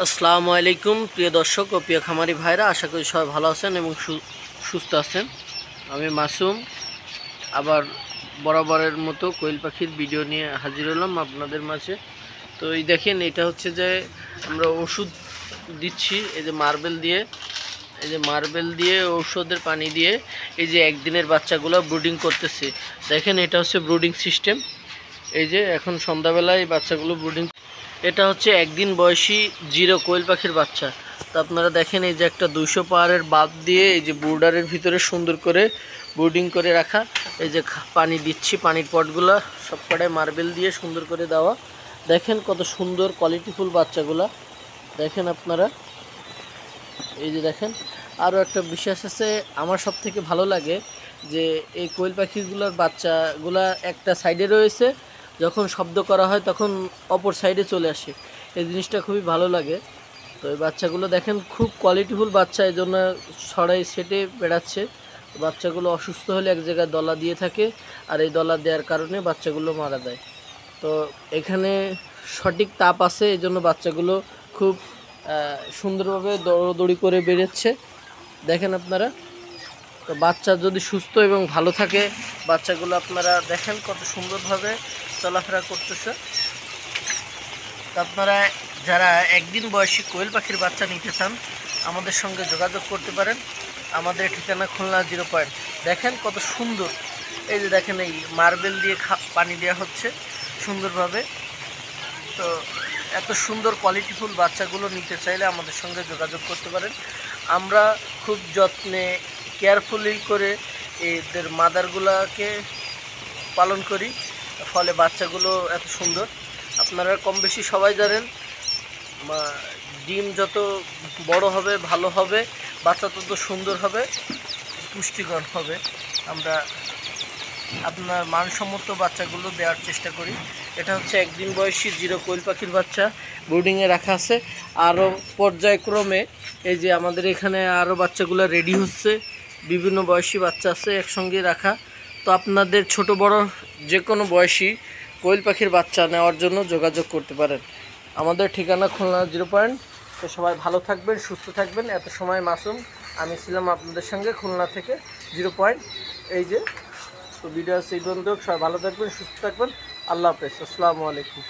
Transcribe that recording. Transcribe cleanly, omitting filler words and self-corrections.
আসসালামু আলাইকুম প্রিয় দর্শক ও প্রিয় খামারি ভাইরা, আশা করি সবাই ভালো আছেন এবং সুস্থ আছেন। আমি মাসুম আবার বরাবরের মতো কোয়েল পাখির ভিডিও নিয়ে হাজির হলাম আপনাদের মাঝে। তো এই দেখেন, এটা হচ্ছে যে আমরা ওষুধ দিচ্ছি, এই যে মার্বেল দিয়ে ঔষধের পানি দিয়ে এই যে একদিনের বাচ্চাগুলো ব্রুডিং করতেছে। দেখেন, এটা হচ্ছে ব্রুডিং সিস্টেম। এই যে এখন সন্ধ্যাবেলায় বাচ্চাগুলো ব্রুডিং, এটা হচ্ছে একদিন বয়সী জিরো কোয়েল পাখির বাচ্চা। তো আপনারা দেখেন, এই যে একটা 200 পাওয়ারের বাল্ব দিয়ে এই যে বোর্ডারের ভিতরে সুন্দর করে বোর্ডিং করে রাখা। এই যে পানি দিচ্ছি, পানির পটগুলো সব কটায় মার্বেল দিয়ে সুন্দর করে দেওয়া। দেখেন কত সুন্দর কোয়ালিটিফুল বাচ্চাগুলা, দেখেন আপনারা। এই যে দেখেন, আরও একটা বিশেষ আছে, আমার সব থেকে ভালো লাগে যে এই কোয়েল পাখিগুলোর বাচ্চাগুলা একটা সাইডে রয়েছে, যখন শব্দ করা হয় তখন অপর সাইডে চলে আসে। এই জিনিসটা খুবই ভালো লাগে। তো এই বাচ্চাগুলো দেখেন খুব কোয়ালিটিফুল বাচ্চা, এই জন্য ছড়াই সেটে বেড়াচ্ছে। বাচ্চাগুলো অসুস্থ হলে এক জায়গায় দলা দিয়ে থাকে, আর এই দলা দেওয়ার কারণে বাচ্চাগুলো মারা যায়। তো এখানে সঠিক তাপ আছে, এই জন্য বাচ্চাগুলো খুব সুন্দরভাবে দৌড়দৌড়ি করে বেরোচ্ছে। দেখেন আপনারা, তো বাচ্চা যদি সুস্থ এবং ভালো থাকে, বাচ্চাগুলো আপনারা দেখেন কত সুন্দরভাবে চলাফেরা করতেছে। তো আপনারা যারা একদিন বয়সী কোয়েল পাখির বাচ্চা নিতে চান, আমাদের সঙ্গে যোগাযোগ করতে পারেন। আমাদের ঠিকানা খুলনা 0 পয়েন্ট। দেখেন কত সুন্দর, এই যে দেখেন, এই মার্বেল দিয়ে পানি দেওয়া হচ্ছে সুন্দরভাবে। তো এত সুন্দর কোয়ালিটিফুল বাচ্চাগুলো নিতে চাইলে আমাদের সঙ্গে যোগাযোগ করতে পারেন। আমরা খুব যত্নে কেয়ারফুলি করে এদের মাদারগুলোকে পালন করি, ফলে বাচ্চাগুলো এত সুন্দর। আপনারা কম বেশি সবাই জানেন, ডিম যত বড় হবে ভালো হবে, বাচ্চা তত সুন্দর হবে, পুষ্টিকর হবে। আমরা আপনার মানসম্মত বাচ্চাগুলো দেওয়ার চেষ্টা করি। এটা হচ্ছে একদিন বয়সী জিরো কোয়েল পাখির বাচ্চা, বোর্ডিংয়ে রাখা আছে। আরও পর্যায়ক্রমে এই যে আমাদের এখানে আরও বাচ্চাগুলো রেডি হচ্ছে, বিভিন্ন বয়সী বাচ্চা আছে একসঙ্গে রাখা। তো আপনাদের ছোট বড় যে কোনো বয়সী কোয়েল পাখির বাচ্চা নেওয়ার জন্য যোগাযোগ করতে পারেন। আমাদের ঠিকানা খুলনা 0 পয়েন্ট। তো সবাই ভালো থাকবেন, সুস্থ থাকবেন। এত সময় মাসুম, আমি ছিলাম আপনাদের সঙ্গে খুলনা থেকে 0 পয়েন্ট। এই যে, তো ভিডিও আছে এই পর্যন্ত। সবাই ভালো থাকবেন, সুস্থ থাকবেন। আল্লাহ হাফেজ, আসসালামু আলাইকুম।